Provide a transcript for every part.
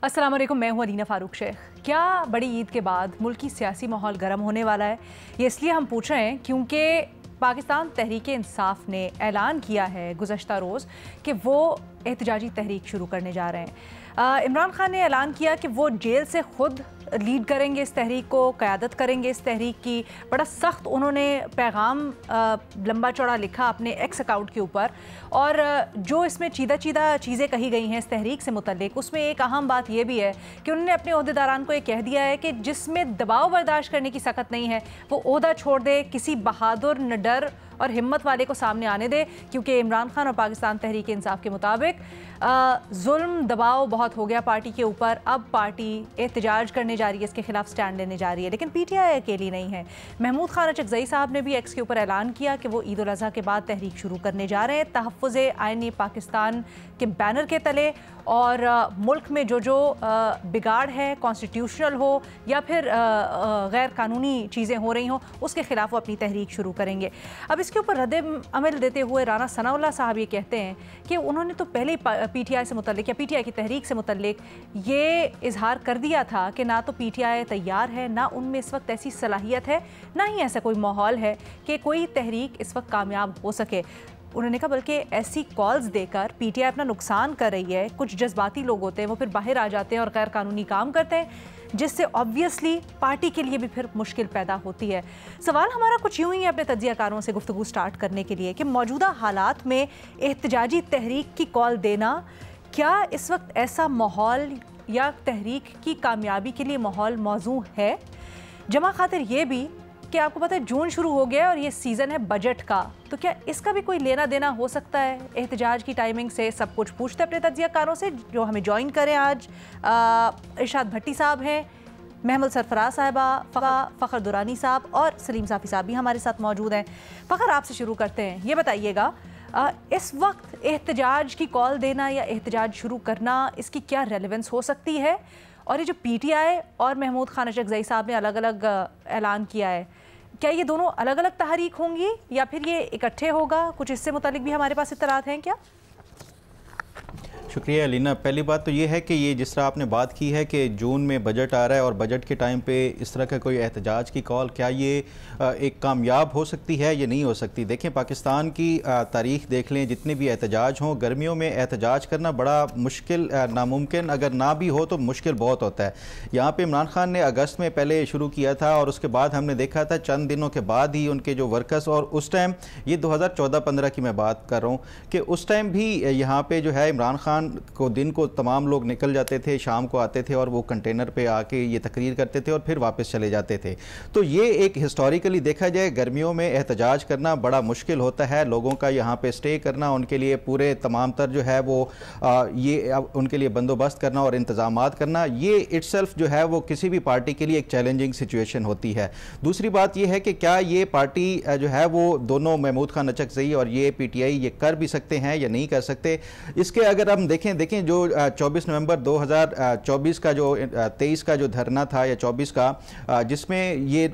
السلام علیکم، میں ہوں الینا فاروق شیخ۔ کیا بڑی عید کے بعد ملکی سیاسی ماحول گرم ہونے والا ہے؟ یہ اس لیے ہم پوچھ رہے ہیں کیونکہ پاکستان تحریک انصاف نے اعلان کیا ہے گزشتہ روز کہ وہ احتجاجی تحریک شروع کرنے جا رہے ہیں۔ عمران خان نے اعلان کیا کہ وہ جیل سے خود لیڈ کریں گے اس تحریک کو، قیادت کریں گے اس تحریک کی۔ بڑا سخت انہوں نے پیغام لمبا چوڑا لکھا اپنے ایکس اکاؤنٹ کے اوپر، اور جو اس میں چیدہ چیزیں کہی گئی ہیں اس تحریک سے متعلق، اس میں ایک اہم بات یہ بھی ہے کہ انہوں نے اپنے عہدیداران کو یہ کہہ دیا ہے کہ جس میں دباؤ برداشت کرنے کی سخت نہیں ہے وہ عہدہ چھوڑ دے، کسی بہادر، نڈر اور ہمت والے کو سامنے آنے دے، کیونکہ عمران خان اور پاکستان تحریک انصاف کے مطابق ظلم دباؤ بہت ہو گیا پارٹی کے اوپر، اب پارٹی احتجاج کرنے جا رہی ہے، اس کے خلاف سٹینڈ لینے جا رہی ہے۔ لیکن پی ٹی آئی اکیلی نہیں ہے۔ محمود خان اچکزئی صاحب نے بھی ایکس کے اوپر اعلان کیا کہ وہ عید الاضحیٰ کے بعد تحریک شروع کرنے جا رہے ہیں، تحفظ آئینی پاکستان کے بینر کے تلے، اور ملک میں جو بگاڑ ہے، کانسٹیٹیوشنل ہو یا پھر غیر قانونی چیزیں ہو رہی ہوں، اس کے خلاف وہ اپنی تحریک شروع کریں گے۔ اب اس کے اوپر رد عمل دیتے ہوئے رانا ثناء اللہ صاحب یہ کہتے ہیں کہ انہوں نے تو پہلے پی ٹی آئی سے متعلق یا پی ٹی آئی کی تحریک سے متعلق یہ اظہار کر دیا تھا کہ نہ تو پی ٹی آئی تیار ہے، نہ ان میں اس وقت ایسی صلاحیت ہے، نہ ہی ایسا کوئی ماحول ہے کہ کوئی تحریک اس وقت کامیاب ہو سکے۔ انہوں نے کہا بلکہ ایسی کالز دے کر پی ٹی آئی اپنا نقصان کر رہی ہے۔ کچھ جذباتی لوگ ہوتے ہیں وہ پھر باہر آ جاتے ہیں اور غیر قانونی کام کرتے ہیں، جس سے آبویسلی پارٹی کے لیے بھی پھر مشکل پیدا ہوتی ہے۔ سوال ہمارا کچھ یوں ہی ہے اپنے تجزیہ کاروں سے گفتگو سٹارٹ کرنے کے لیے کہ موجودہ حالات میں احتجاجی تحریک کی کال دینا، کیا اس وقت ایسا ماحول یا تحریک کی کامیابی کے لیے ماحول موزوں ہے؟ جمع خاطر یہ بھی کہ آپ کو پتہ ہے جون شروع ہو گیا اور یہ سیزن ہے بجٹ کا، تو کیا اس کا بھی کوئی لینا دینا ہو سکتا ہے احتجاج کی ٹائمنگ سے؟ سب کچھ پوچھتے اپنے تجزیہ کاروں سے جو ہمیں جوائن کریں آج۔ ارشاد بھٹی صاحب ہیں، محمد سرفراز صاحبہ، فخر دورانی صاحب اور سلیم صافی صاحب بھی ہمارے ساتھ موجود ہیں۔ فخر، آپ سے شروع کرتے ہیں، یہ بتائیے گا اس وقت احتجاج کی کال دینا یا احتجاج شروع کرنا، اس کی کیا ریلیونس ہو سکتی ہے؟ اور یہ جو پی ٹی آئی اور محمود خان اچکزئی صاحب نے الگ الگ اعلان کیا ہے، کیا یہ دونوں الگ الگ تحریک ہوں گی یا پھر یہ اکٹھے ہوگا؟ کچھ اس سے متعلق بھی ہمارے پاس اطلاعات ہیں کیا؟ شکریہ الینا۔ پہلی بات تو یہ ہے کہ یہ جس طرح آپ نے بات کی ہے کہ جون میں بجٹ آ رہا ہے اور بجٹ کے ٹائم پہ اس طرح کا کوئی احتجاج کی کال، کیا یہ ایک کامیاب ہو سکتی ہے یا نہیں ہو سکتی؟ دیکھیں، پاکستان کی تاریخ دیکھ لیں، جتنے بھی احتجاج ہوں، گرمیوں میں احتجاج کرنا بڑا مشکل، ناممکن اگر نہ بھی ہو تو مشکل بہت ہوتا ہے۔ یہاں پہ عمران خان نے اگست میں پہلے شروع کیا تھا اور اس کے بعد ہم نے دیکھا تھا چند دنوں کے بعد ہی ان کے جو ورکرز، اور اس ٹائم یہ 2014-15 کی میں بات کر رہا ہوں کہ اس ٹائم بھی یہاں پہ جو ہے عمران خان کو دن کو تمام لوگ نکل جاتے تھے، شام کو آتے تھے اور وہ کنٹینر پہ آ کے یہ تقریر کرتے تھے اور پھر واپس چلے جاتے تھے۔ تو یہ ایک ہسٹوریکلی دیکھا جائے گرمیوں میں احتجاج کرنا بڑا مشکل ہوتا ہے، لوگوں کا یہاں پہ سٹے کرنا، ان کے لیے پورے تمام تر جو ہے وہ یہ ان کے لیے بندوبست کرنا اور انتظامات کرنا، یہ اٹ سیلف جو ہے وہ کسی بھی پارٹی کے لیے ایک چیلنجنگ سچویشن ہوتی ہے۔ دوسری بات یہ ہے کہ کیا یہ پارٹی جو ہے وہ دونوں محمود خان اچکزئی اور یہ پی ٹی آئی یہ کر بھی سکتے ہیں یا نہیں کر سکتے؟ اس کے اگر ہم دیکھیں جو 24 نومبر 2024 کا جو 23 کا جو دھرنا تھا یا 24 کا، جس میں یہ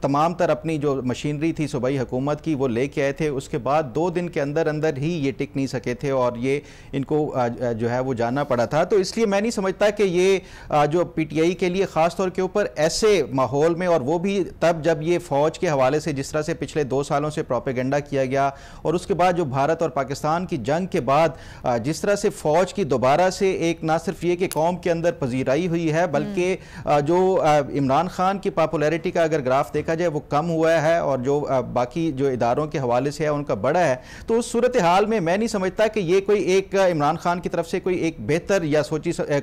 تمام تر اپنی جو مشینری تھی صوبائی حکومت کی وہ لے کے آئے تھے، اس کے بعد 2 دن کے اندر ہی یہ ٹک نہیں سکے تھے اور یہ ان کو جو ہے وہ جانا پڑا تھا۔ تو اس لیے میں نہیں سمجھتا کہ یہ جو پی ٹی آئی کے لیے خاص طور کے اوپر ایسے ماحول میں، اور وہ بھی تب جب یہ فوج کے حوالے سے جس طرح سے پچھلے 2 سالوں سے پروپیگنڈا کیا گیا، اور اس کے بعد جو بھارت اور پاکستان کی جنگ کے بعد جس طرح سے فوج کی دوبارہ سے ایک نہ صرف یہ کہ قوم کے اندر پذیرائی ہوئی ہے، بلکہ جو عمران خان کی پاپولیرٹی کا اگر گراف دیکھا جائے وہ کم ہوا ہے اور جو باقی جو اداروں کے حوالے سے ہے ان کا بڑا ہے۔ تو اس صورتحال میں میں نہیں سمجھتا کہ یہ کوئی ایک عمران خان کی طرف سے کوئی ایک بہتر یا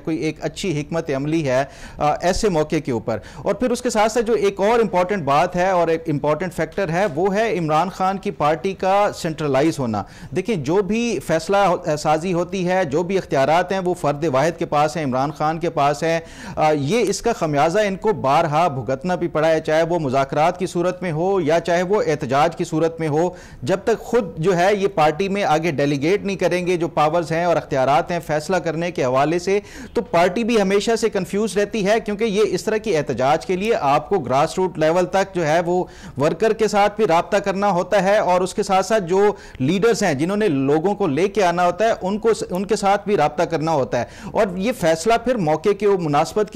کوئی ایک اچھی حکمت عملی ہے ایسے موقع کے اوپر۔ اور پھر اس کے ساتھ ساتھ جو ایک اور امپورٹنٹ بات ہے اور ایک امپورٹنٹ فیکٹر ہے وہ ہے عمران خان کی پارٹی کا سینٹرلائز ہونا۔ دیکھیں، جو بھی فیصلہ سازی ہوتی ہے، جو بھی اختیارات ہیں وہ فرد واحد کے پاس ہیں، عمران خان کے پاس ہیں۔ یہ اس کا خمیازہ ان کو بارہا بھگتنا بھی پڑا ہے، چاہے وہ مذاکرات مظاہرات کی صورت میں ہو یا چاہے وہ احتجاج کی صورت میں ہو، جب تک خود جو ہے یہ پارٹی میں آگے ڈیلیگیٹ نہیں کریں گے جو پاورز ہیں اور اختیارات ہیں فیصلہ کرنے کے حوالے سے، تو پارٹی بھی ہمیشہ سے کنفیوز رہتی ہے، کیونکہ یہ اس طرح کی احتجاج کے لیے آپ کو گراس روٹ لیول تک جو ہے وہ ورکر کے ساتھ بھی رابطہ کرنا ہوتا ہے، اور اس کے ساتھ ساتھ جو لیڈرز ہیں جنہوں نے لوگوں کو لے کے آنا ہوتا ہے ان کے ساتھ بھی رابطہ کرنا ہوتا ہے، اور یہ فیصلہ پھر موقع کے مناسبت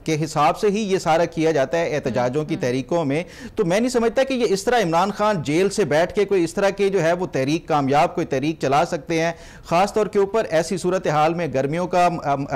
کے حساب سے ہی یہ سارا کیا جاتا ہے احتجاجوں کی تحریکوں میں۔ تو میں نہیں سمجھتا کہ یہ اس طرح عمران خان جیل سے بیٹھ کے کوئی اس طرح کے جو ہے وہ تحریک کامیاب کوئی تحریک چلا سکتے ہیں، خاص طور کے اوپر ایسی صورتحال میں گرمیوں کا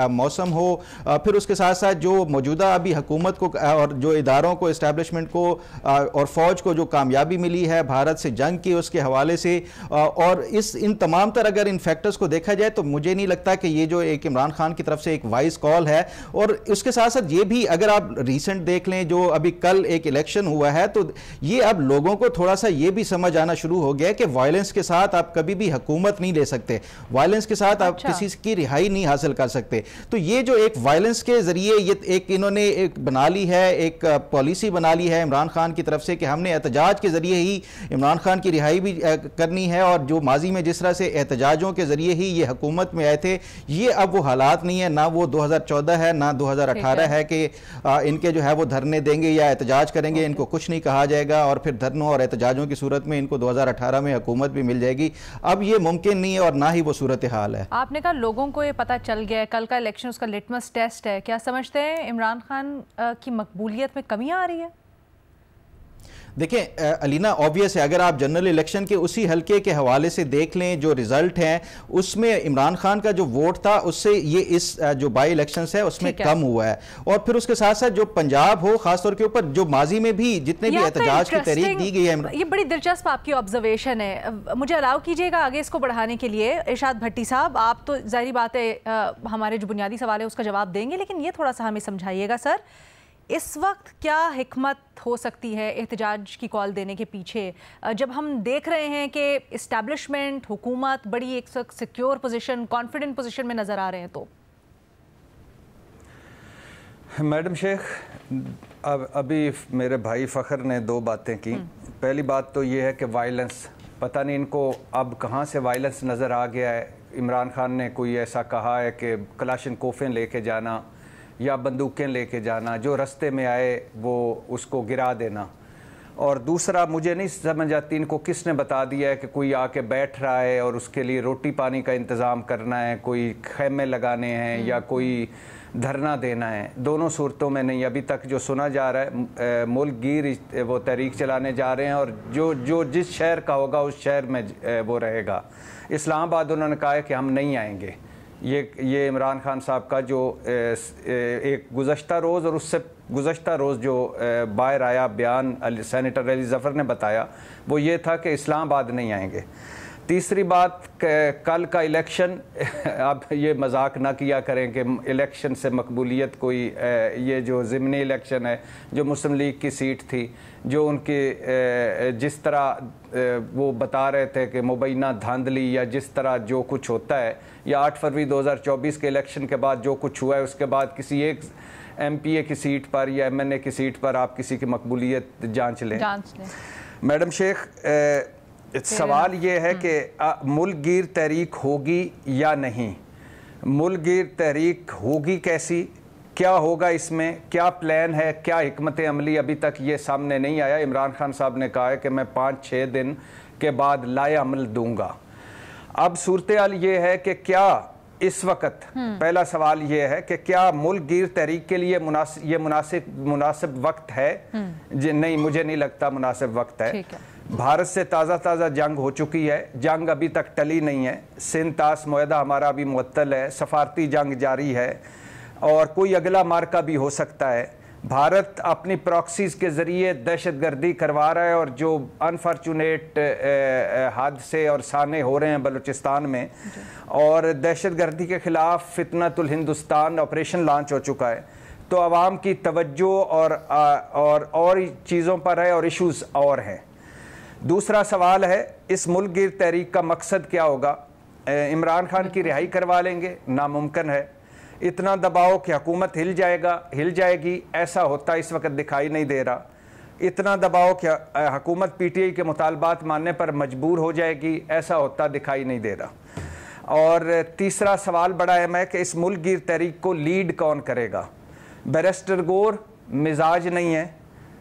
موسم ہو، پھر اس کے ساتھ ساتھ جو موجودہ ابھی حکومت کو اور جو اداروں کو اسٹیبلشمنٹ کو اور فوج کو جو کامیابی ملی ہے بھارت سے جنگ کی اس کے حوالے سے، اور ان تمام تر اگر ان فیکٹرز کو دیکھا جائے تو مجھے نہیں لگتا کہ یہ جو ایک عمران خان کی طرف سے ایک وائز کال ہے۔ اور اس کے ساتھ ساتھ یہ بھی اگر آپ ریسنٹ دیکھ لیں جو ابھی کل ایک الیکشن ہوا ہے، تو یہ اب لوگوں کو تھوڑا سا یہ بھی سمجھ آنا شروع ہو گیا کہ وائلنس کے ساتھ آپ کبھی بھی حکومت نہیں لے سکتے، وائلنس کے ساتھ آپ کسی کی رہائی نہیں حاصل کر سکتے۔ تو یہ جو ایک وائلنس کے ذریعے یہ ایک انہوں نے ایک بنا لی ہے، ایک پالیسی بنا لی ہے عمران خان کی طرف سے کہ ہم نے احتجاج کے ذریعے ہی عمران خان کی رہائی بھی کرنی ہے، اور جو ماضی میں جس طرح سے احتجاجوں کے ذریعے ہی یہ حکومت میں آئے تھے، یہ اب وہ حالات نہیں ہے، نہ وہ 2014 ہے نہ 2018 ہے کہ ان کے جو ہے وہ دھرنے دیں گے یا احتجاج کریں گے، ان کو کچھ نہیں کہا جائے گا، اور پھر دھرنوں اور احتجاجوں کی صورت میں ان کو 2018 میں حکومت بھی مل جائے گی۔ اب یہ ممکن نہیں ہے اور نہ ہی وہ صورتحال ہے۔ آپ نے کہا لوگوں کو یہ پتہ چل گیا ہے، کل کا الیکشن اس کا لٹمس ٹیسٹ ہے، کیا سمجھتے ہیں عمران خان کی مقبولیت میں کمی آ رہی ہے؟ دیکھیں علینا آبویس ہے، اگر آپ جنرل الیکشن کے اسی حلقے کے حوالے سے دیکھ لیں جو ریزلٹ ہیں اس میں عمران خان کا جو ووٹ تھا اس سے یہ اس جو بائی الیکشنز ہے اس میں کم ہوا ہے، اور پھر اس کے ساتھ ساتھ جو پنجاب ہو خاص طور کے اوپر جو ماضی میں بھی جتنے بھی احتجاج کی تحریک دی گئی ہے، یہ بڑی دلچسپ آپ کی آبزرویشن ہے، مجھے الاؤ کیجئے گا آگے اس کو بڑھانے کے لیے۔ ارشاد بھٹی صاحب، آپ تو ظاہری بات ہے ہمارے جو بنیادی سوال ہے اس کا جواب دیں گے، لیکن یہ تھوڑا سا ہمیں سمجھائیے گا سر، اس وقت کیا حکمت ہو سکتی ہے احتجاج کی کال دینے کے پیچھے، جب ہم دیکھ رہے ہیں کہ اسٹیبلشمنٹ حکومت بڑی ایک سیکیور پوزیشن کانفیڈنٹ پوزیشن میں نظر آ رہے ہیں؟ تو میڈم شیخ، ابھی میرے بھائی فخر نے دو باتیں کی۔ پہلی بات تو یہ ہے کہ وائلنس، پتہ نہیں ان کو اب کہاں سے وائلنس نظر آ گیا ہے۔ عمران خان نے کوئی ایسا کہا ہے کہ کلاشن کوفیں لے کے جانا یا بندوقیں لے کے جانا، جو رستے میں آئے وہ اس کو گرا دینا۔ اور دوسرا مجھے نہیں سمجھ آتی ان کو کس نے بتا دیا ہے کہ کوئی آ کے بیٹھ رہا ہے اور اس کے لیے روٹی پانی کا انتظام کرنا ہے، کوئی خیمے لگانے ہیں یا کوئی دھرنا دینا ہے۔ دونوں صورتوں میں نہیں، ابھی تک جو سنا جا رہا ہے ملک گیر وہ تحریک چلانے جا رہے ہیں، اور جو جس شہر کا ہوگا اس شہر میں وہ رہے گا۔ اسلام آباد انہوں نے کہا ہے کہ ہم نہیں آئیں گے۔ یہ عمران خان صاحب کا جو ایک گزشتہ روز اور اس سے گزشتہ روز جو باہر آیا بیان سینیٹر علی ظفر نے بتایا وہ یہ تھا کہ اسلام آباد نہیں آئیں گے۔ تیسری بات، کل کا الیکشن، اب یہ مذاق نہ کیا کریں کہ الیکشن سے مقبولیت کوئی، یہ جو ضمنی الیکشن ہے جو مسلم لیگ کی سیٹ تھی، جو ان کے جس طرح وہ بتا رہے تھے کہ مبینہ دھاندلی یا جس طرح جو کچھ ہوتا ہے، یا 8 فروری 2024 کے الیکشن کے بعد جو کچھ ہوا ہے اس کے بعد کسی ایک ایم پی اے کی سیٹ پر یا ایم این اے کی سیٹ پر آپ کسی کی مقبولیت جانچ لیں۔ میڈم شیخ، سوال یہ ہے کہ ملک گیر تحریک ہوگی یا نہیں؟ ملک گیر تحریک ہوگی کیسی؟ کیا ہوگا اس میں؟ کیا پلان ہے؟ کیا حکمت عملی؟ ابھی تک یہ سامنے نہیں آیا۔ عمران خان صاحب نے کہا ہے کہ میں 5-6 دن کے بعد لائے عمل دوں گا۔ اب صورتحال یہ ہے کہ کیا اس وقت، پہلا سوال یہ ہے کہ کیا ملک گیر تحریک کے لیے یہ مناسب وقت ہے؟ نہیں، مجھے نہیں لگتا مناسب وقت ہے۔ بھارت سے تازہ جنگ ہو چکی ہے، جنگ ابھی تک ٹلی نہیں ہے، سندھ طاس معاہدہ ہمارا ابھی معطل ہے، سفارتی جنگ جاری ہے، اور کوئی اگلا مارکا بھی ہو سکتا ہے۔ بھارت اپنی پراکسیز کے ذریعے دہشت گردی کروا رہا ہے، اور جو انفارچونیٹ حادثے اور سانے ہو رہے ہیں بلوچستان میں، اور دہشت گردی کے خلاف فتنۃ الہندوستان آپریشن لانچ ہو چکا ہے، تو عوام کی توجہ اور چیزوں پر ہے اور ایشوز اور ہیں۔ دوسرا سوال ہے اس ملک گیر تحریک کا مقصد کیا ہوگا؟ عمران خان کی رہائی کروا لیں گے؟ ناممکن ہے۔ اتنا دباؤ کہ حکومت ہل جائے گی، ایسا ہوتا اس وقت دکھائی نہیں دے رہا۔ اتنا دباؤ کہ حکومت پی ٹی آئی کے مطالبات ماننے پر مجبور ہو جائے گی، ایسا ہوتا دکھائی نہیں دے رہا۔ اور تیسرا سوال بڑا اہم ہے کہ اس ملک گیر تحریک کو لیڈ کون کرے گا؟ بیرسٹر گور مزاج نہیں ہے،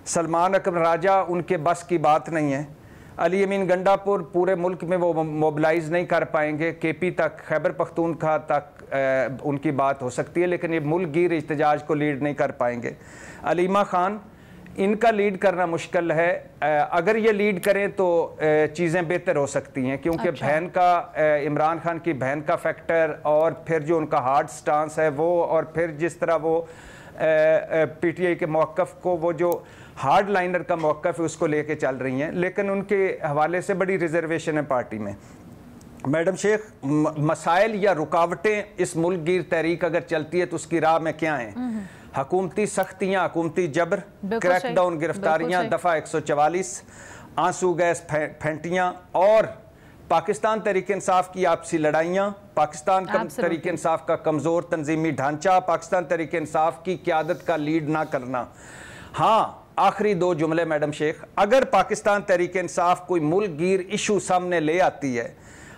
سلمان اکرم راجہ ان کے بس کی بات نہیں ہے، علی امین گنڈاپور پورے ملک میں وہ موبلائز نہیں کر پائیں گے، کے پی تک خیبر پختونخوا تک ان کی بات ہو سکتی ہے، لیکن یہ ملک گیر احتجاج کو لیڈ نہیں کر پائیں گے۔ علیمہ خان ان کا لیڈ کرنا مشکل ہے، اگر یہ لیڈ کریں تو چیزیں بہتر ہو سکتی ہیں، کیونکہ بہن کا عمران خان کی بہن کا فیکٹر اور پھر جو ان کا ہارڈ سٹانس ہے وہ، اور پھر جس طرح وہ پی ٹی آئی کے موقف کو، وہ جو ہارڈ لائنر کا موقف ہے اس کو لے کے چل رہی ہیں، لیکن ان کے حوالے سے بڑی ریزرویشن ہے پارٹی میں۔ میڈم شیخ، مسائل یا رکاوٹیں اس ملک گیر تحریک اگر چلتی ہے تو اس کی راہ میں کیا ہیں؟ حکومتی سختیاں، حکومتی جبر، کریک ڈاؤن گرفتاریاں، دفعہ 144، آنسو گیس پھینٹیاں، اور پاکستان تحریک انصاف کی آپسی لڑائیاں، پاکستان تحریک انصاف کا کمزور تنظیمی ڈھانچہ، پاکستان تحریک انصاف کی قیادت کا لیڈ نہ کرنا۔ ہاں، آخری دو جملے میڈم شیخ، اگر پاکستان تحریک انصاف کوئی ملک گیر ایشو سامنے لے آتی ہے،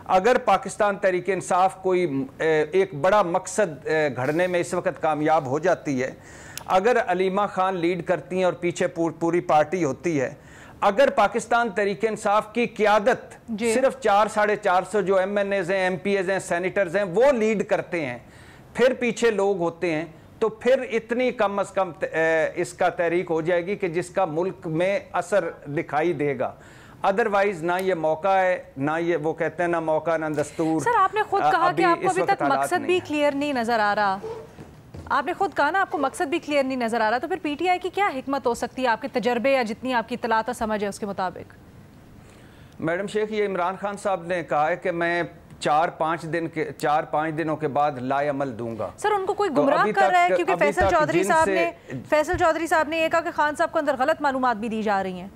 اگر پاکستان تحریک انصاف کوئی ایک بڑا مقصد گھڑنے میں اس وقت کامیاب ہو جاتی ہے، اگر علیمہ خان لیڈ کرتی ہیں اور پیچھے پوری پارٹی ہوتی ہے، اگر پاکستان تحریک انصاف کی قیادت صرف 400-450 جو ایم این ایز ہیں، ایم پی ایز ہیں، سینیٹرز ہیں، وہ لیڈ کرتے ہیں، پھر پیچھے لوگ ہوتے ہیں، تو پھر اتنی کم از کم اس کا تحریک ہو جائے گی کہ جس کا ملک میں اثر دکھائی دے گا۔ ادروائز نہ یہ موقع ہے، نہ یہ وہ کہتے ہیں نہ موقع نہ دستور۔ سر، آپ نے خود کہا کہ آپ کو ابھی تک مقصد بھی کلیئر نہیں نظر آ رہا، آپ نے خود کہا نا آپ کو مقصد بھی کلیئر نہیں نظر آ رہا، تو پھر پی ٹی آئی کی کیا حکمت ہو سکتی ہے آپ کے تجربے یا جتنی آپ کی اطلاعات و سمجھ ہے اس کے مطابق؟ میڈم شیخ، یہ عمران خان صاحب نے کہا ہے کہ میں 4-5 دنوں کے بعد لائے عمل دوں گا۔ سر، ان کو کوئی گمراہ کر رہا ہے؟ کیونکہ فیصل چودھری صاحب نے یہ کہا کہ خان صاحب کو اندر غلط معلومات بھی دی جا رہی ہیں۔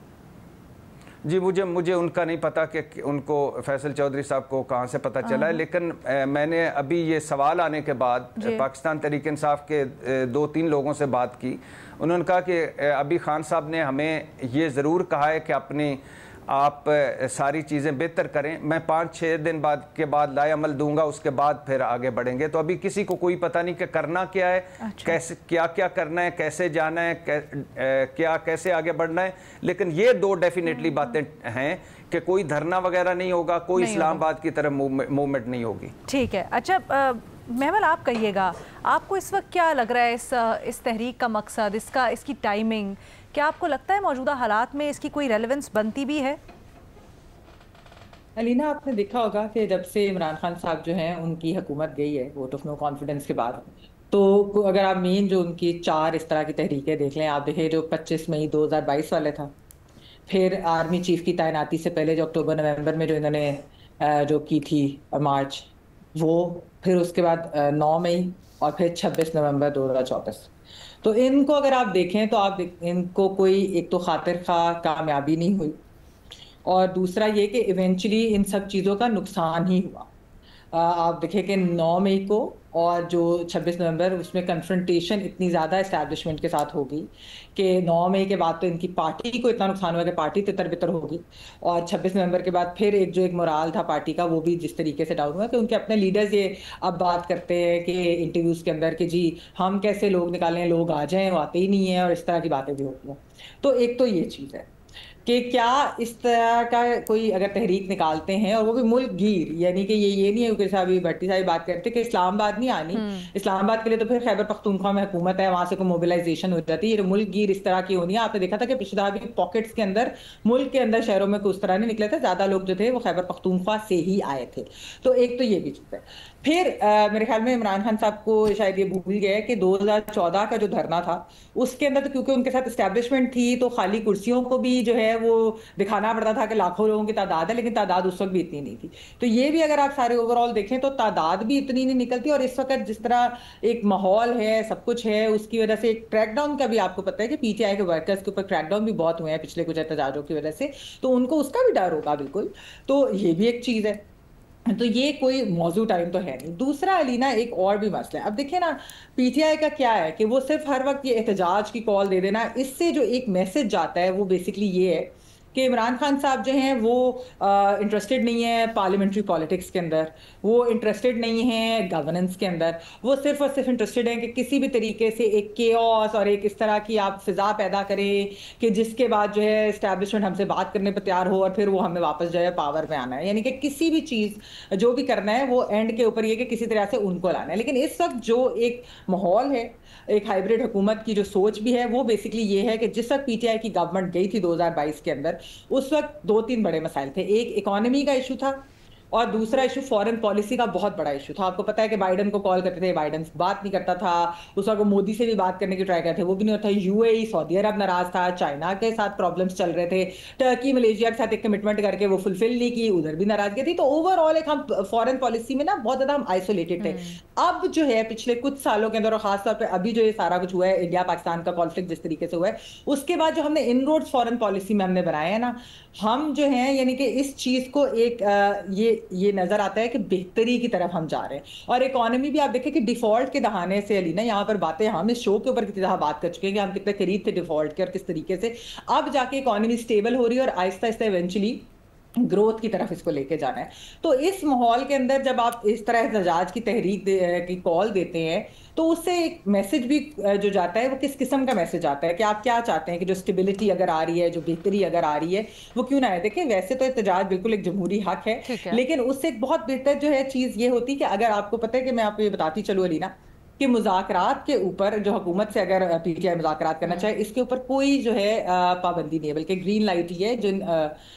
جی، مجھے ان کا نہیں پتا کہ ان کو فیصل چودھری صاحب کو کہاں سے پتا چلا ہے، لیکن میں نے ابھی یہ سوال آنے کے بعد پاکستان تحریک انصاف کے 2-3 لوگوں سے بات کی، انہوں نے کہا کہ ابھی خان صاحب نے ہمیں یہ ضرور کہا ہے کہ آپ ساری چیزیں بہتر کریں، میں 5-6 دن کے بعد لائے عمل دوں گا، اس کے بعد پھر آگے بڑھیں گے۔ تو ابھی کسی کو کوئی پتہ نہیں کہ کرنا کیا ہے، کیسے کیا کرنا ہے، کیسے جانا ہے، کیسے آگے بڑھنا ہے، لیکن یہ 2 ڈیفینیٹلی باتیں ہیں کہ کوئی دھرنا وغیرہ نہیں ہوگا، کوئی اسلام آباد کی طرف موومنٹ نہیں ہوگی۔ ٹھیک ہے، اچھا محمل آپ کہیے گا، آپ کو اس وقت کیا لگ رہا ہے اس تحریک کا مقصد، اس کی ٹائمنگ، کیا آپ کو لگتا ہے موجودہ حالات میں اس کی کوئی ریلیونس بنتی بھی ہے؟ علینا، آپ نے دیکھا ہوگا کہ جب سے عمران خان صاحب جو ہیں ان کی حکومت گئی ہے ووٹ آف نو کانفیڈنس کے بعد، تو اگر آپ مین جو ان کی 4 اس طرح کی تحریکیں دیکھ لیں، آپ دیکھیں جو 25 مئی 2022 والے تھا، پھر آرمی چیف کی تعیناتی سے پہلے جو اکتوبر نومبر میں جو انہوں نے جو کی تھی مارچ، وہ پھر اس کے بعد 9 مئی اور پھر 26 نومبر 2024۔ تو ان کو اگر آپ دیکھیں تو ان کو کوئی ایک تو خاطر خواہ کامیابی نہیں ہوئی، اور دوسرا یہ کہ ایونچولی ان سب چیزوں کا نقصان ہی ہوا۔ آپ دیکھیں کہ 9 مئی کو اور جو 26 نومبر، اس میں کنفرنٹیشن اتنی زیادہ اسٹیبلشمنٹ کے ساتھ ہوگی کہ 9 مئی کے بعد تو ان کی پارٹی کو اتنا نقصان ہوا کہ پارٹی تتر بتر ہوگی، اور 26 نومبر کے بعد پھر ایک مورال تھا پارٹی کا، وہ بھی جس طریقے سے ڈاؤن ہوا کہ ان کے اپنے لیڈرز یہ اب بات کرتے ہیں کہ انٹرویوز کے اندر کہ جی ہم کیسے لوگ نکالیں، لوگ آ جائیں، وہ آتے ہی نہیں ہیں، اور اس طرح کی باتیں بھی ہوتی ہیں۔ تو ایک تو یہ چیز ہے کہ کیا اس طرح کا کوئی اگر تحریک نکالتے ہیں، اور وہ بھی ملک گیر، یعنی کہ یہ نہیں ہے کہ صاحب بھٹی صاحب بات کرتے کہ اسلام آباد نہیں آنی، اسلام آباد کے لیے تو پھر خیبر پختونخوا میں حکومت ہے، وہاں سے کوئی موبلائزیشن ہو جاتی ہے، یہ ملک گیر اس طرح کی ہونی ہے۔ آپ نے دیکھا تھا کہ پچھلی دفعہ بھی پاکٹس کے اندر ملک کے اندر شہروں میں کوئی اس طرح نہیں نکلے تھے، زیادہ لوگ جو تھے وہ خیبر پختونخوا سے ہی آئے تھے۔ تو ایک تو یہ بھی چیز ہے۔ پھر میرے خیال میں عمران خان صاحب کو شاید یہ بھول گیا ہے کہ 2014 کا جو دھرنا تھا اس کے اندر تو کیونکہ ان کے ساتھ اسٹیبلشمنٹ تھی تو خالی کرسیوں کو بھی جو ہے وہ دکھانا پڑتا تھا کہ لاکھوں لوگوں کی تعداد ہے، لیکن تعداد اس وقت بھی اتنی نہیں تھی۔ تو یہ بھی اگر آپ سارے اوور آل دیکھیں تو تعداد بھی اتنی نہیں نکلتی، اور اس وقت جس طرح ایک ماحول ہے، سب کچھ ہے، اس کی وجہ سے ایک ٹریک ڈاؤن کا بھی آپ کو پتہ ہے کہ پی ٹی آئی کے ورکرز کے اوپر ٹریک ڈاؤن بھی بہت ہوئے ہیں پچھلے کچھ احتجاجوں کی وجہ سے، تو ان کو اس کا بھی ڈر ہوگا بالکل۔ تو یہ بھی ایک چیز ہے۔ تو یہ کوئی موضوع ٹائم تو ہے نہیں. دوسرا علینا ایک اور بھی مسئلہ ہے. اب دیکھیں نا پی ٹی آئی کا کیا ہے کہ وہ صرف ہر وقت یہ احتجاج کی کال دے دینا, اس سے جو ایک میسج جاتا ہے وہ بیسکلی یہ ہے کہ عمران خان صاحب جو ہیں وہ انٹرسٹڈ نہیں ہیں پارلیمنٹری پالیٹکس کے اندر, وہ انٹرسٹڈ نہیں ہیں گورننس کے اندر, وہ صرف اور صرف انٹرسٹڈ ہیں کہ کسی بھی طریقے سے ایک کیوس اور ایک اس طرح کی آپ فضا پیدا کریں کہ جس کے بعد جو ہے اسٹیبلشمنٹ ہم سے بات کرنے پہ تیار ہو اور پھر وہ ہمیں واپس جو ہے پاور پہ آنا ہے. یعنی کہ کسی بھی چیز جو بھی کرنا ہے وہ اینڈ کے اوپر یہ کہ کسی طرح سے ان کو لانا ہے. لیکن اس وقت جو ایک ماحول ہے, ایک ہائیبریڈ حکومت کی جو سوچ بھی ہے, وہ بیسکلی یہ ہے کہ جس وقت پی ٹی آئی کی گورنمنٹ گئی تھی 2022 کے اندر, اس وقت 2-3 بڑے مسائل تھے. ایک اکانومی کا ایشو تھا اور دوسرا ایشو فورن پالیسی کا بہت بڑا ایشو تھا. آپ کو پتا ہے کہ بائیڈن کو کال کرتے تھے, بائیڈن بات نہیں کرتا تھا. اس وقت مودی سے بھی بات کرنے کی ٹرائی کرتے تھے, وہ بھی نہیں ہوتا. یو اے ای سعودی عرب ناراض تھا, چائنا کے ساتھ پرابلمس چل رہے تھے, ٹرکی ملیشیا کے ساتھ ایک کمٹمنٹ کر کے وہ فلفل نہیں کی, ادھر بھی ناراضگی تھی. تو اوور آل ایک ہم فورن پالیسی میں نا بہت زیادہ ہم آئسولیٹڈ تھے. اب جو ہے پچھلے کچھ سالوں کے اندر اور خاص طور پہ ابھی جو یہ سارا کچھ ہوا ہے انڈیا پاکستان کا کانفلکٹ جس طریقے سے ہوا ہے, اس کے بعد جو ہم نے ان روڈ فورن پالیسی میں ہم نے بنائے ہیں نا, ہم جو ہیں یعنی کہ اس چیز کو ایک یہ نظر آتا ہے کہ بہتری کی طرف ہم جا رہے ہیں. اور اکانومی بھی آپ دیکھیں کہ ڈیفالٹ کے دہانے سے علینا یہاں پر باتیں ہم اس شو کے اوپر کتنی دفعہ بات کر چکے ہیں کہ ہم کتنے قریب تھے ڈیفالٹ کے اور کس طریقے سے اب جا کے اکانومی اسٹیبل ہو رہی ہے اور آہستہ آہستہ ایونچولی گروتھ کی طرف اس کو لے کے جانا ہے. تو اس ماحول کے اندر جب آپ اس طرح احتجاج کی تحریک کی کال دیتے ہیں تو اس سے ایک میسج بھی جو جاتا ہے وہ کس قسم کا میسج آتا ہے کہ آپ کیا چاہتے ہیں کہ جو اسٹیبلٹی اگر آ رہی ہے, جو بہتری اگر آ رہی ہے وہ کیوں نہ ہے. دیکھیں ویسے تو احتجاج بالکل ایک جمہوری حق ہے, لیکن اس سے ایک بہت بہتر جو ہے چیز یہ ہوتی کہ اگر آپ کو پتہ ہے کہ میں آپ کو یہ بتاتی چلوں علینا کہ مذاکرات کے اوپر جو حکومت سے اگر پی ٹی آئی مذاکرات کرنا چاہے اس کے اوپر کوئی جو ہے پابندی نہیں ہے, بلکہ گرین لائٹ ہی ہے. جن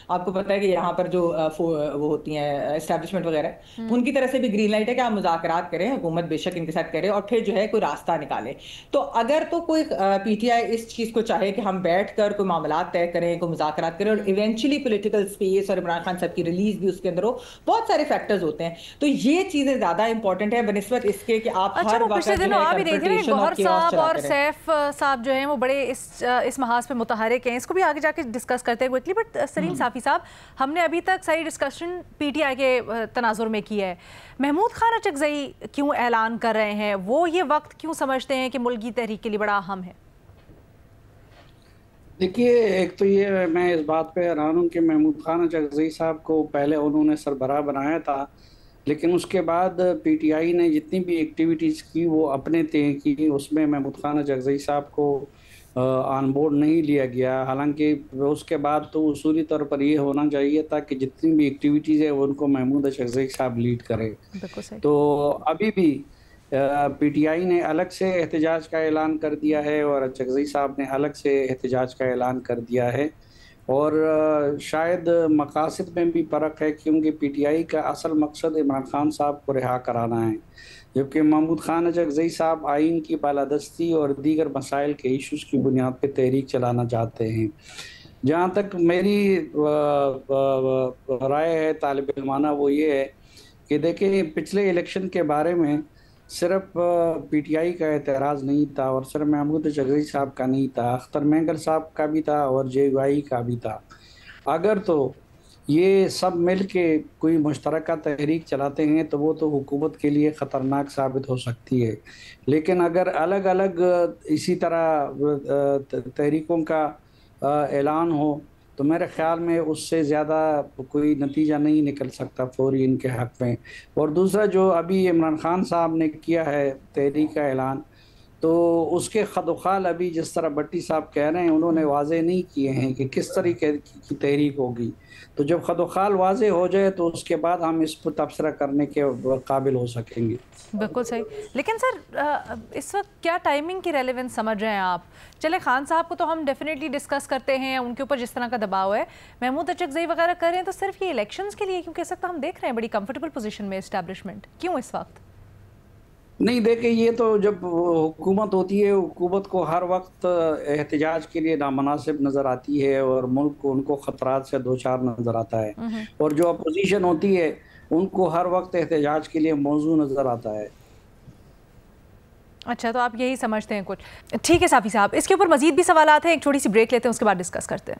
آپ کو پتہ ہے کہ یہاں پر جو وہ ہوتی ہیں اسٹیبلشمنٹ وغیرہ ان کی طرف سے بھی گرین لائٹ ہے کہ آپ مذاکرات کریں, حکومت بے شک ان کے ساتھ کرے اور پھر جو ہے کوئی راستہ نکالے. تو اگر تو کوئی پی ٹی آئی اس چیز کو چاہے کہ ہم بیٹھ کر کوئی معاملات طے کریں, کوئی مذاکرات کریں اور ایونچولی پولیٹیکل اسپیس اور عمران خان صاحب کی ریلیز بھی اس کے اندر ہو, بہت سارے فیکٹرز ہوتے ہیں. تو یہ چیزیں زیادہ امپورٹنٹ ہے بنسبت اس کے کہ آپ ہر وقت آپ بھی دیکھ رہے ہیں گوہر صاحب اور سیف صاحب جو ہیں وہ بڑے اس محاذ پہ متحرک ہیں, اس کو بھی آگے جا کے ڈسکس کرتے ہیں کوئکلی. بٹ سلیم صافی صاحب, ہم نے ابھی تک ساری ڈسکشن پی ٹی آئی کے تناظر میں کی ہے. محمود خان اچکزئی کیوں اعلان کر رہے ہیں, وہ یہ وقت کیوں سمجھتے ہیں کہ ملکی تحریک کے لیے بڑا اہم ہے؟ دیکھیے ایک تو یہ میں اس بات پہ حیران ہوں کہ محمود خان اچکزئی صاحب کو پہلے انہوں نے سربراہ بنایا تھا, لیکن اس کے بعد پی ٹی آئی نے جتنی بھی ایکٹیویٹیز کی وہ اپنے طے کی, اس میں محمود خان اچکزئی صاحب کو آن بورڈ نہیں لیا گیا. حالانکہ اس کے بعد تو اصولی طور پر یہ ہونا چاہیے تھا کہ جتنی بھی ایکٹیویٹیز ہے ان کو محمود اچکزئی صاحب لیڈ کرے. تو ابھی بھی پی ٹی آئی نے الگ سے احتجاج کا اعلان کر دیا ہے اور اچکزئی صاحب نے الگ سے احتجاج کا اعلان کر دیا ہے, اور شاید مقاصد میں بھی فرق ہے کیونکہ پی ٹی آئی کا اصل مقصد عمران خان صاحب کو رہا کرانا ہے, جبکہ محمود خان اچکزئی صاحب آئین کی بالادستی اور دیگر مسائل کے ایشوز کی بنیاد پہ تحریک چلانا چاہتے ہیں. جہاں تک میری رائے ہے طالب علمانہ وہ یہ ہے کہ دیکھیں پچھلے الیکشن کے بارے میں صرف پی ٹی آئی کا اعتراض نہیں تھا اور صرف محمود اچکزئی صاحب کا نہیں تھا, اختر مینگر صاحب کا بھی تھا اور جے یو آئی کا بھی تھا. اگر تو یہ سب مل کے کوئی مشترکہ تحریک چلاتے ہیں تو وہ تو حکومت کے لیے خطرناک ثابت ہو سکتی ہے, لیکن اگر الگ الگ اسی طرح تحریکوں کا اعلان ہو تو میرے خیال میں اس سے زیادہ کوئی نتیجہ نہیں نکل سکتا فوری ان کے حق میں. اور دوسرا جو ابھی عمران خان صاحب نے کیا ہے تحریک کا اعلان, تو اس کے خد و خال ابھی جس طرح بٹی صاحب کہہ رہے ہیں انہوں نے واضح نہیں کیے ہیں کہ کس طریقے کی تحریک ہوگی. تو جب خد و خال واضح ہو جائے تو اس کے بعد ہم اس پر تبصرہ کرنے کے قابل ہو سکیں گے. بالکل صحیح. لیکن سر اس وقت کیا ٹائمنگ کی ریلیونس سمجھ رہے ہیں آپ؟ چلے خان صاحب کو تو ہم ڈیفینیٹلی ڈسکس کرتے ہیں, ان کے اوپر جس طرح کا دباؤ ہے, محمود اچکزئی وغیرہ کر رہے ہیں تو صرف یہ الیکشنز کے لیے, کیونکہ اس وقت ہم دیکھ رہے ہیں بڑی کمفرٹیبل پوزیشن میں اسٹیبلشمنٹ, کیوں اس وقت؟ نہیں دیکھیں یہ تو جب حکومت ہوتی ہے حکومت کو ہر وقت احتجاج کے لیے نامناسب نظر آتی ہے اور ملک کو ان کو خطرات سے دوچار نظر آتا ہے, اور جو اپوزیشن ہوتی ہے ان کو ہر وقت احتجاج کے لیے موضوع نظر آتا ہے. اچھا, تو آپ یہی سمجھتے ہیں کچھ. ٹھیک ہے صافی صاحب, اس کے اوپر مزید بھی سوالات ہیں, ایک چھوٹی سی بریک لیتے ہیں, اس کے بعد ڈسکس کرتے ہیں.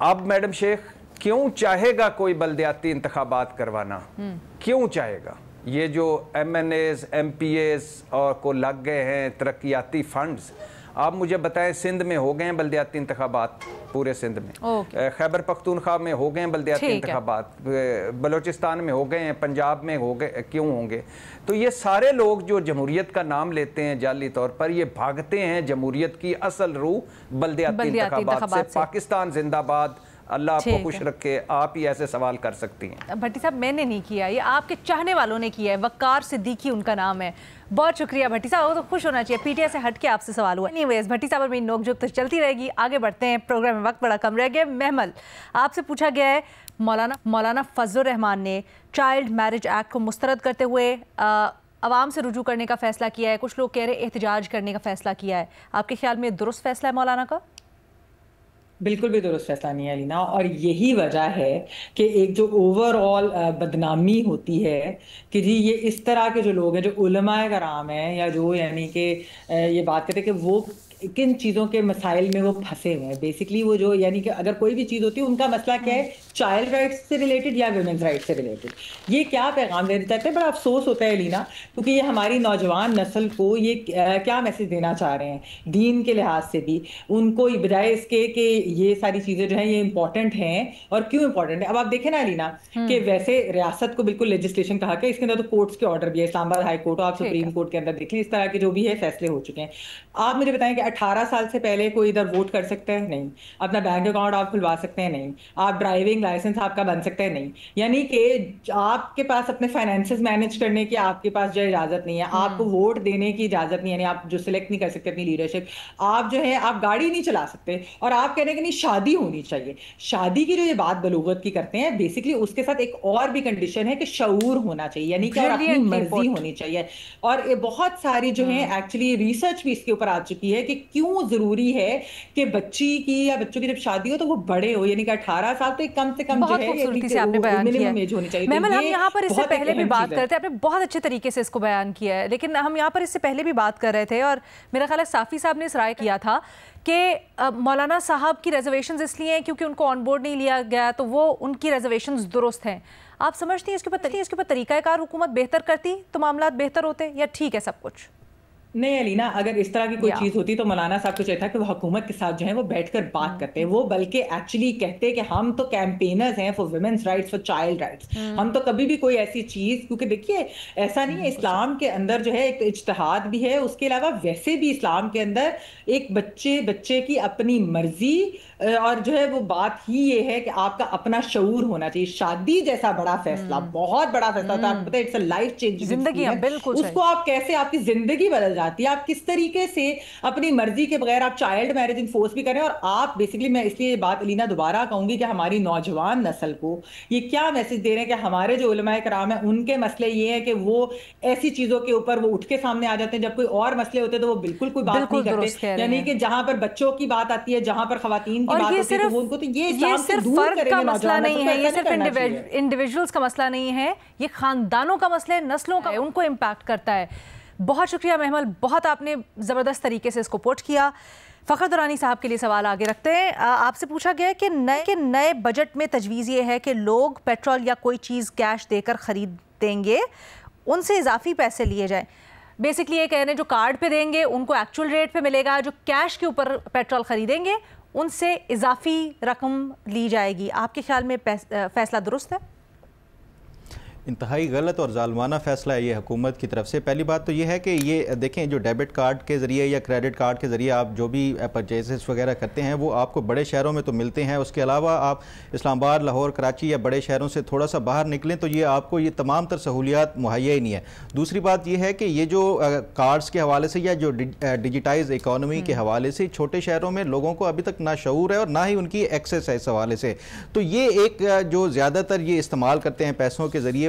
اب میڈم شیخ کیوں چاہے گا کوئی بلدیاتی انتخابات کروانا؟ کیوں چاہے گا؟ یہ جو M N As M P As اور کو لگ گئے ہیں ترقیاتی فنڈز، آپ مجھے بتائیں سندھ میں ہو گئے ہیں بلدیاتی انتخابات؟ پورے سندھ میں، خیبر پختونخوا میں ہو گئے ہیں بلدیاتی انتخابات، بلوچستان میں ہو گئے ہیں، پنجاب میں ہو گئے، کیوں ہوں گے؟ تو یہ سارے لوگ جو جمہوریت کا نام لیتے ہیں جعلی طور پر، یہ بھاگتے ہیں جمہوریت کی اصل روح بلدیاتی انتخابات سے۔ پاکستان زندہ باد، اللہ آپ کو خوش رکھے۔ آپ ہی ایسے سوال کر سکتی ہیں۔ بھٹی صاحب میں نے نہیں کیا، یہ آپ کے چاہنے والوں نے کیا ہے، وقار صدیقی ان کا نام ہے۔ بہت شکریہ بھٹی صاحب، وہ تو خوش ہونا چاہیے، پی ٹی آئی سے ہٹ کے آپ سے سوال ہوا۔ اینی ویز بھٹی صاحب اور میری نوک جھوک تو چلتی رہے گی، آگے بڑھتے ہیں، پروگرام میں وقت بڑا کم رہ گیا۔ محمل، آپ سے پوچھا گیا ہے مولانا فضل الرحمان نے چائلڈ میرج ایکٹ کو مسترد کرتے ہوئے عوام سے رجوع کرنے کا فیصلہ کیا ہے، کچھ لوگ کہہ رہے احتجاج کرنے کا فیصلہ کیا ہے، آپ کے خیال میں درست فیصلہ ہے مولانا کا؟ بالکل بھی درست فیصلہ نہیں ہے لینا، اور یہی وجہ ہے کہ ایک جو اوور آل بدنامی ہوتی ہے کہ جی یہ اس طرح کے جو لوگ ہیں، جو علماء کرام ہیں، یا جو یعنی کہ یہ بات کرتے ہیں کہ وہ کن چیزوں کے مسائل میں وہ پھنسے ہوئے ہیں۔ بیسکلی وہ جو یعنی کہ اگر کوئی بھی چیز ہوتی ہے ان کا مسئلہ کیا ہے، چائلڈ رائٹس سے ریلیٹڈ یا ویمنز رائٹس سے ریلیٹڈ۔ یہ کیا پیغام دینا چاہتے ہیں؟ بڑا افسوس ہوتا ہے لینا، کیونکہ یہ ہماری نوجوان نسل کو یہ کیا میسج دینا چاہ رہے ہیں دین کے لحاظ سے بھی، ان کو بجائے اس کے کہ یہ ساری چیزیں جو ہیں یہ امپورٹنٹ ہیں، اور کیوں امپورٹنٹ ہے۔ اب آپ دیکھیں نا لینا کہ ویسے ریاست کو بالکل لیجسلیشن کہا کہ اس کے اندر تو کورٹس کے آرڈر بھی ہے، اسلام آباد ہائی کورٹ، آپ سپریم کورٹ کے اندر دیکھ لیں، اس طرح کے جو بھی ہے فیصلے ہو چکے ہیں۔ آپ مجھے بتائیں کہ 18 سال سے پہلے کوئی ادھر ووٹ کر سکتا ہے؟ نہیں۔ اپنا بینک اکاؤنٹ آپ کھلوا سکتے ہیں؟ نہیں۔ آپ ڈرائیونگ لائسنس آپ کا بن سکتا ہے؟ نہیں۔ یعنی کہ آپ کے پاس اپنے فائنینسز مینیج کرنے کی آپ کے پاس جو اجازت نہیں ہے، آپ کو ووٹ دینے کی اجازت نہیں ہے، یعنی آپ جو سلیکٹ نہیں کر سکتے اپنی لیڈرشپ، آپ جو ہے آپ گاڑی نہیں چلا سکتے، اور آپ کہہ رہے ہیں کہ نہیں شادی ہونی چاہیے۔ شادی کی جو یہ بات بلوغت کی کرتے ہیں، بیسکلی اس کے ساتھ ایک اور بھی کنڈیشن ہے کہ شعور ہونا چاہیے، یعنی کہ اور اپنی مرضی ہونی چاہیے۔ اور یہ بہت ساری جو ہیں ایکچولی ریسرچ بھی اس کے اوپر آ چکی ہے کہ کیوں ضروری ہے کہ بچی کی یا بچوں کی جب شادی ہو تو وہ بڑے ہو، یعنی کہ 18 سال تو کم سے کم جو ہے منیمم ایج ہونی چاہیے۔ محمل، ہم یہاں پر اس سے پہلے بھی بات کرتے ہیں، آپ نے بہت اچھے طریقے سے اس کو بیان کیا ہے، لیکن ہم یہاں پر اس سے پہلے بھی بات کر رہے تھے، اور میرا خیال ہے صافی صاحب نے اس رائے کیا تھا کہ مولانا صاحب کی ریزرویشنز اس لیے ہیں کیونکہ ان کو آن بورڈ نہیں لیا گیا، تو وہ ان کی ریزرویشنز درست ہیں۔ آپ سمجھتی ہیں اس کے اوپر طریقہ کار حکومت بہتر کرتی تو معاملات بہتر ہوتے، یا ٹھیک ہے سب کچھ؟ نہیں علینا، اگر اس طرح کی کوئی چیز ہوتی تو مولانا صاحب کو چاہیے تھا کہ وہ حکومت کے ساتھ جو ہے وہ بیٹھ کر بات کرتے، وہ بلکہ ایکچولی کہتے کہ ہم تو کیمپینرز ہیں for women's rights, for child rights, ہم تو کبھی بھی کوئی ایسی چیز، کیونکہ دیکھیے ایسا نہیں ہے، اسلام کے اندر جو ہے ایک اجتہاد بھی ہے، اس کے علاوہ ویسے بھی اسلام کے اندر ایک بچے کی اپنی مرضی، اور جو ہے وہ بات ہی یہ ہے کہ آپ کا اپنا شعور ہونا چاہیے۔ شادی جیسا بڑا فیصلہ، بہت بڑا فیصلہ ہوتا ہے، آپ کو پتہ ہے اٹس اے لائف چینجنگ زندگی، بالکل اس کو آپ کیسے، آپ کی زندگی بدل جاتی ہے، آپ کس طریقے سے اپنی مرضی کے بغیر آپ چائلڈ میرج انفورس بھی کریں۔ اور آپ بیسکلی میں اس لیے یہ بات علینا دوبارہ کہوں گی کہ ہماری نوجوان نسل کو یہ کیا میسج دے رہے ہیں کہ ہمارے جو علماء کرام ہیں ان کے مسئلے یہ ہے کہ وہ ایسی چیزوں کے اوپر وہ اٹھ کے سامنے آ جاتے ہیں، جب کوئی اور مسئلے ہوتے ہیں تو وہ بالکل کوئی بات نہیں کرتے، یعنی کہ جہاں پر بچوں کی بات آتی ہے، جہاں پر خواتین کی بات ہوتی ہے تو وہ ان کو تو یہ صرف فرد کا مسئلہ نہیں ہے، یہ صرف انڈیویجولز کا مسئلہ نہیں ہے، یہ خاندانوں کا مسئلہ ہے، نسلوں کا، ان کو امپیکٹ کرتا ہے۔ بہت شکریہ محمل، بہت آپ نے زبردست طریقے سے اس کو پوٹ کیا۔ فخر درانی صاحب کے لیے سوال آگے رکھتے ہیں۔ آپ سے پوچھا گیا ہے کہ نئے بجٹ میں تجویز یہ ہے کہ لوگ پیٹرول یا کوئی چیز کیش دے کر خرید دیں گے، ان سے اضافی پیسے لیے جائیں۔ بیسکلی یہ کہہ رہے ہیں جو کارڈ پہ دیں گے ان کو ایکچوئل ریٹ پہ ملے گا، جو کیش کے اوپر پیٹرول خریدیں گے ان سے اضافی رقم لی جائے گی۔ آپ کے خیال میں فیصلہ درست ہے؟ انتہائی غلط اور ظالمانہ فیصلہ ہے یہ حکومت کی طرف سے۔ پہلی بات تو یہ ہے کہ یہ دیکھیں جو ڈیبٹ کارڈ کے ذریعے یا کریڈٹ کارڈ کے ذریعے آپ جو بھی پرچیزز وغیرہ کرتے ہیں وہ آپ کو بڑے شہروں میں تو ملتے ہیں، اس کے علاوہ آپ اسلام آباد، لاہور، کراچی یا بڑے شہروں سے تھوڑا سا باہر نکلیں تو یہ آپ کو یہ تمام تر سہولیات مہیا ہی نہیں ہے۔ دوسری بات یہ ہے کہ یہ جو کارڈز کے حوالے سے یا جو ڈیجیٹائز اکانومی کے حوالے سے چھوٹے شہروں میں لوگوں کو ابھی تک نہ شعور ہے اور نہ ہی ان کی ایکسیس ہے اس حوالے سے۔ تو یہ ایک جو زیادہ تر یہ استعمال کرتے ہیں پیسوں کے ذریعے